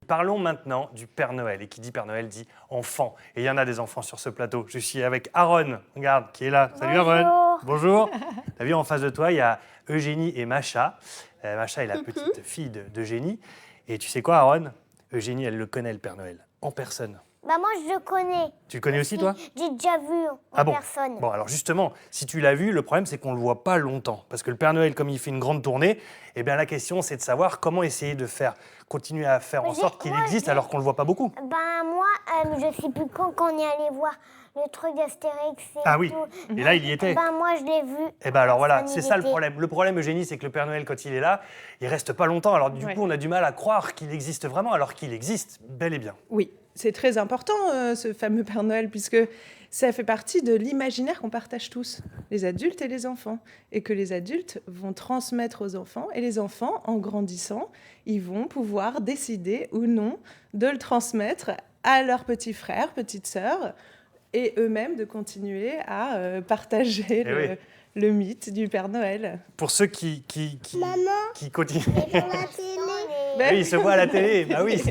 Parlons maintenant du Père Noël. Et qui dit Père Noël dit enfant. Et il y en a des enfants sur ce plateau. Je suis avec Aaron, regarde, qui est là. Salut Aaron. Bonjour. T'as vu, en face de toi, il y a Eugénie et Macha. Macha est la petite fille d'Eugénie. Et tu sais quoi, Aaron? Eugénie, elle le connaît, le Père Noël, en personne. Bah moi, je le connais. Tu le connais aussi, toi? J'ai déjà vu en personne. Bon, alors justement, si tu l'as vu, le problème, c'est qu'on ne le voit pas longtemps. Parce que le Père Noël, comme il fait une grande tournée, eh bien, la question, c'est de savoir comment essayer de continuer à faire en sorte qu'il existe alors qu'on ne le voit pas beaucoup. Ben moi, je sais plus quand on est allé voir le truc d'Astérix et Ah oui, tout. et là, il y était. Ben moi, je l'ai vu. Eh ben alors voilà, Personne c'est n'y ça le était. problème. Le problème, Eugénie, c'est que le Père Noël, quand il est là, il reste pas longtemps. Alors du coup, on a du mal à croire qu'il existe vraiment, alors qu'il existe bel et bien. Oui, c'est très important, ce fameux Père Noël, puisque ça fait partie de l'imaginaire qu'on partage tous, les adultes et les enfants, et que les adultes vont transmettre aux enfants, et les enfants, en grandissant, ils vont pouvoir décider ou non de le transmettre à leurs petits frères, petites sœurs, et eux-mêmes de continuer à partager le mythe du Père Noël. Pour ceux qui continuent. Et pour la télé. Oui, ils se voient à la télé, bah oui.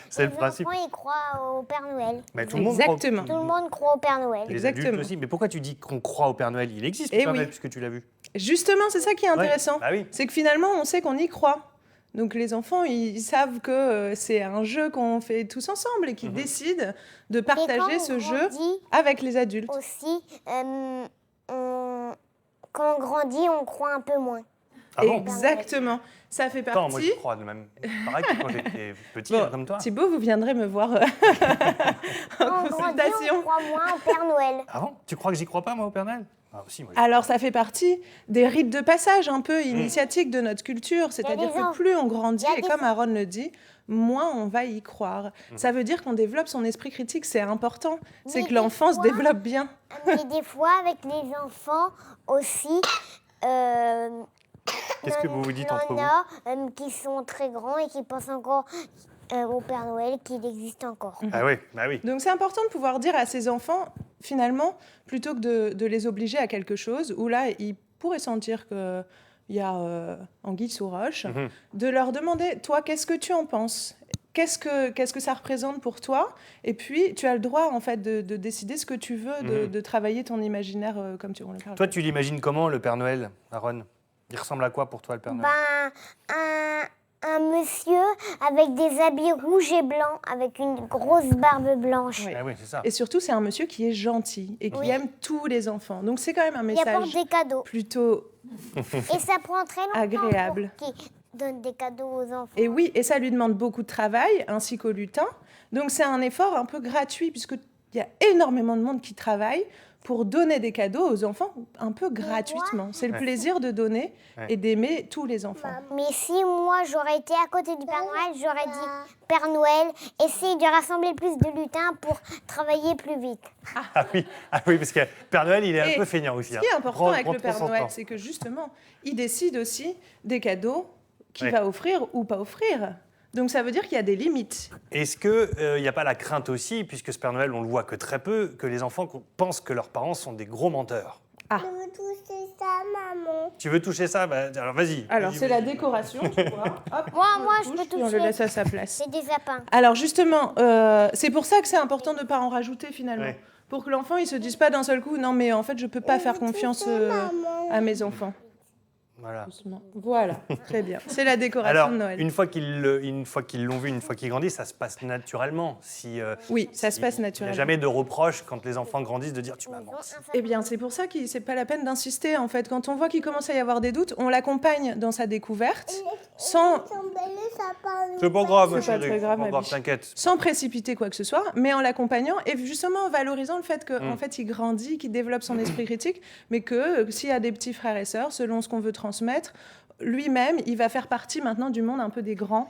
C'est le Les principe. enfants, ils croient au Père Noël. Mais tout le monde Exactement. Tout le monde croit au Père Noël. Les adultes Exactement. aussi. Mais pourquoi tu dis qu'on croit au Père Noël? Il existe, le Eh Père oui. Noël, puisque tu l'as vu. Justement, c'est ça qui est intéressant. Bah oui. C'est que finalement, on sait qu'on y croit. Donc les enfants, ils savent que c'est un jeu qu'on fait tous ensemble et qu'ils décident de partager ce jeu avec les adultes. Aussi, quand on grandit, on croit un peu moins. Ah bon? Exactement. Ça fait partie... Attends, moi je crois de même. Pareil que quand j'étais petit, Bon, comme toi. Thibaut, vous viendrez me voir en Quand on grandit, consultation. on croit moins au Père Noël. Ah bon? Tu crois que j'y crois pas, moi, au Père Noël? Ah si, moi. Alors, ça fait partie des rites de passage un peu initiatiques de notre culture. C'est-à-dire que plus on grandit, et comme Aaron le dit, moins on va y croire. Ça veut dire qu'on développe son esprit critique, c'est important. C'est que l'enfant se développe bien. Mais des fois, avec les enfants aussi, Qu'est-ce que vous vous dites entre il y vous? en a qui sont très grands et qui pensent encore au Père Noël, qu'il existe encore. Ah oui, bah oui. Donc c'est important de pouvoir dire à ses enfants, finalement, plutôt que de les obliger à quelque chose, où là, ils pourraient sentir qu'il y a anguille sous roche, de leur demander, toi, qu'est-ce que tu en penses ? Qu'est-ce que ça représente pour toi? Et puis, tu as le droit, en fait, de décider ce que tu veux, de travailler ton imaginaire comme tu le parles. Toi, tu l'imagines comment, le Père Noël, Aaron? Il ressemble à quoi pour toi, le Père Noël? Un monsieur avec des habits rouges et blancs, avec une grosse barbe blanche. Oui. Ah oui, c'est ça. Et surtout, c'est un monsieur qui est gentil et qui aime tous les enfants. Donc, c'est quand même un Il apporte message des cadeaux. plutôt Et ça prend très longtemps agréable. pour qu'il donne des cadeaux aux enfants. Et oui, et ça lui demande beaucoup de travail, ainsi qu'au lutin. Donc, c'est un effort un peu gratuit, puisqu'il y a énormément de monde qui travaille pour donner des cadeaux aux enfants un peu gratuitement. C'est le plaisir de donner et d'aimer tous les enfants. Mais si moi, j'aurais été à côté du Père Noël, j'aurais dit « Père Noël, essaye de rassembler plus de lutins pour travailler plus vite. » Ah oui, parce que Père Noël, il est un peu feignant aussi. Ce qui est important avec le trop Père son Noël, temps. c'est que justement, il décide aussi des cadeaux qu'il va offrir ou pas offrir. Donc ça veut dire qu'il y a des limites. Est-ce qu'il n'y a pas la crainte aussi, puisque ce Père Noël, on le voit que très peu, que les enfants pensent que leurs parents sont des gros menteurs? Je veux toucher ça, maman. Tu veux toucher ça? Bah, alors vas-y. Alors Vas-y, c'est vas-y. la décoration, tu vois. Hop, Moi, on je le peux touche, puis on toucher. le laisse à sa place. C'est des sapins. Alors justement, c'est pour ça que c'est important de ne pas en rajouter finalement. Ouais. Pour que l'enfant, il se dise pas d'un seul coup, non mais en fait, je peux pas faire confiance à mes enfants. Voilà. Doucement. Voilà, très bien. C'est la décoration Alors, de Noël. une fois qu'ils l'ont vu, une fois qu'ils grandissent, ça se passe naturellement. Oui, ça se passe Il n'y a naturellement. jamais de reproche quand les enfants grandissent de dire tu m'as menti. Eh bien, c'est pour ça que c'est pas la peine d'insister. En fait, quand on voit qu'il commence à y avoir des doutes, on l'accompagne dans sa découverte, sans C'est pas grave, ma C'est pas chérie. très grave, C'est pas ma grave, biche. t'inquiète. sans précipiter quoi que ce soit, mais en l'accompagnant et justement en valorisant le fait qu'en fait, il grandit, qu'il développe son esprit critique, mais que s'il y a des petits frères et sœurs, selon ce qu'on veut transmettre, lui-même, il va faire partie maintenant du monde un peu des grands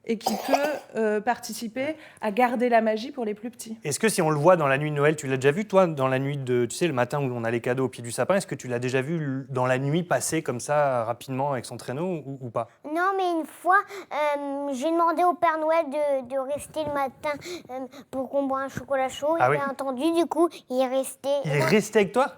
et qui peut participer à garder la magie pour les plus petits. Est-ce que si on le voit dans la nuit de Noël, tu l'as déjà vu toi, dans la nuit de, tu sais, le matin où on a les cadeaux au pied du sapin, est-ce que tu l'as déjà vu dans la nuit passer comme ça rapidement avec son traîneau ou pas? Non, mais une fois, j'ai demandé au Père Noël de rester le matin pour qu'on boit un chocolat chaud. Ah Il oui. a entendu, du coup, il est resté. Il est resté avec toi?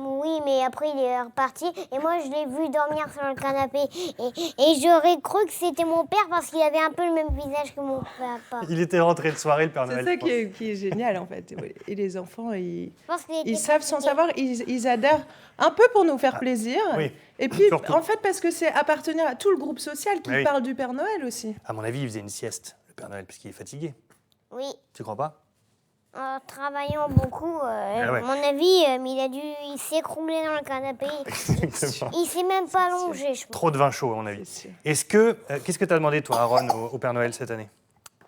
Oui, mais après il est reparti et moi je l'ai vu dormir sur le canapé et j'aurais cru que c'était mon père parce qu'il avait un peu le même visage que mon papa. Il était rentré de soirée, le Père C'est Noël. ça je pense. qui est génial en fait. Et les enfants, Je pense qu'il était ils savent sans fatigué. savoir, ils adhèrent un peu pour nous faire plaisir. oui, Et puis, surtout. en fait, parce que c'est appartenir à tout le groupe social qui Oui. parle du Père Noël aussi. À mon avis, il faisait une sieste, le Père Noël, parce qu'il est fatigué. Oui, Tu crois pas? en travaillant beaucoup, Ah ouais. à mon avis, il s'est écroulé dans le canapé. Exactement. Il s'est même pas allongé, je pense. Trop de vin chaud, à mon avis. C'est sûr. Qu'est-ce que tu as demandé, toi, Aaron, au Père Noël cette année?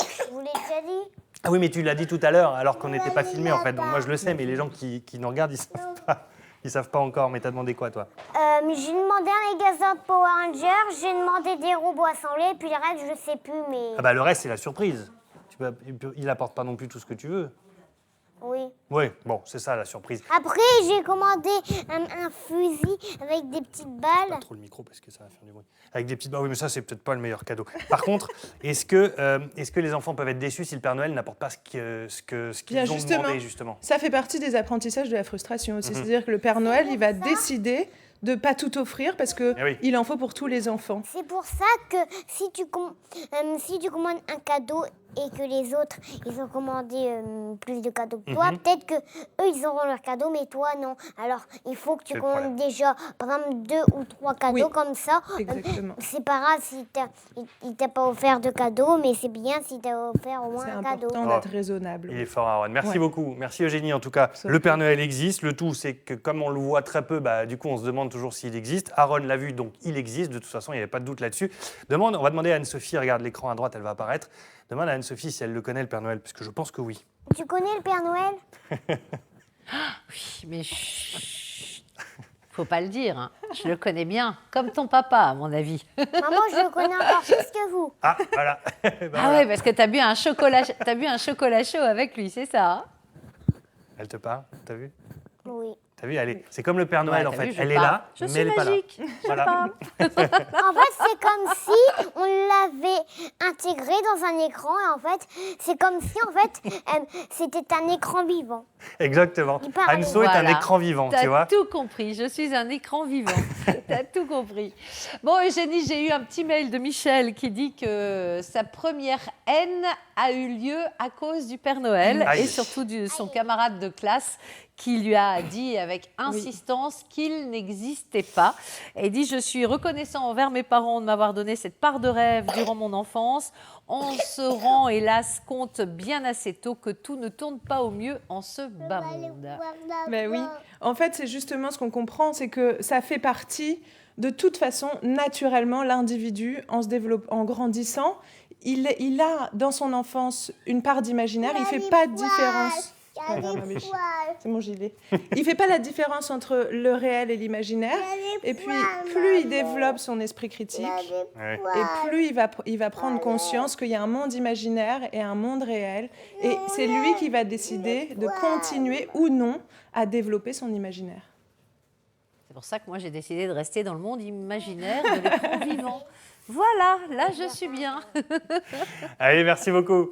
Je vous l'ai déjà dit. Ah oui, mais tu l'as dit tout à l'heure, alors qu'on n'était pas filmé, en fait. Donc moi, je le sais, mais les gens qui nous regardent, ils savent pas. Ils savent pas encore, mais tu as demandé quoi, toi? J'ai demandé un magasin de Power Rangers, j'ai demandé des robots assemblés, puis le reste, je sais plus, mais... Ah bah, le reste, c'est la surprise. Il apporte pas non plus tout ce que tu veux. Oui. Oui, bon, c'est ça, la surprise. Après, j'ai commandé un fusil avec des petites Pas balles. trop le micro parce que ça va faire du bruit. Avec des petites... Ah oui, mais ça, c'est peut-être pas le meilleur cadeau. Par contre, est-ce que les enfants peuvent être déçus si le Père Noël n'apporte pas ce qu'ils Bien, ont justement. demandé, justement? Ça fait partie des apprentissages de la frustration aussi. C'est-à-dire que le Père Noël, il va décider de pas tout offrir parce que Eh oui. il en faut pour tous les enfants. C'est pour ça que si tu commandes un cadeau et que les autres, ils ont commandé plus de cadeaux que toi, peut-être que eux, ils auront leur cadeau, mais toi, non. Alors, il faut que tu C'est le commandes problème. déjà, par exemple, 2 ou 3 cadeaux Oui, comme ça. exactement. C'est pas grave si il t'a pas offert de cadeau, mais c'est bien si t'as offert au moins C'est un cadeau. important Oh. d'être raisonnable. Il est fort, Aaron. Merci Ouais. beaucoup. Merci, Eugénie, en tout cas. Ça Le fait. Père Noël existe. Le tout, c'est que comme on le voit très peu, bah, du coup, on se demande toujours s'il existe. Aaron l'a vu, donc il existe. De toute façon, il n'y avait pas de doute là-dessus. On va demander à Anne-Sophie, regarde l'écran à droite, elle va apparaître. Demande à Anne-Sophie si elle le connaît, le Père Noël, parce que je pense que oui. Tu connais le Père Noël? Oui, mais chut, faut pas le dire. Hein. Je le connais bien, comme ton papa, à mon avis. Maman, je le connais encore plus que vous. Ah, voilà. Bah, Ah voilà. ouais, parce que t'as bu un chocolat chaud avec lui, c'est ça. Hein. Elle te parle, t'as vu? Oui. T'as vu, c'est comme le Père Noël, Ouais, en t'as fait. vu, je Elle est parle. là, Je mais suis elle n'est pas là. magique. Voilà. En fait, c'est comme si on l'avait intégré dans un écran. Et en fait, c'est comme si, en fait, c'était un écran vivant. Exactement. Il parle. Anso est un Voilà. écran vivant, tu vois. T'as tout compris, je suis un écran vivant. T'as tout compris. Bon, Eugénie, j'ai eu un petit mail de Michel qui dit que sa première haine a eu lieu à cause du Père Noël Aïe. et surtout de son camarade de classe qui lui a dit avec insistance qu'il n'existait pas. Et il dit « Je suis reconnaissant envers mes parents de m'avoir donné cette part de rêve durant mon enfance. On se rend hélas compte bien assez tôt que tout ne tourne pas au mieux en ce bas monde. » Ben oui. En fait, c'est justement ce qu'on comprend, c'est que ça fait partie, de toute façon, naturellement, l'individu, en grandissant, il a dans son enfance une part d'imaginaire, il ne fait pas de différence. Pardon, ma biche. C'est mon gilet. Il ne fait pas la différence entre le réel et l'imaginaire. Et puis, plus il développe son esprit critique, Ouais. et plus il va prendre conscience qu'il y a un monde imaginaire et un monde réel. Et c'est lui qui va décider de continuer ou non à développer son imaginaire. C'est pour ça que moi j'ai décidé de rester dans le monde imaginaire de l'écran vivant. Voilà, là je suis bien. Allez, merci beaucoup.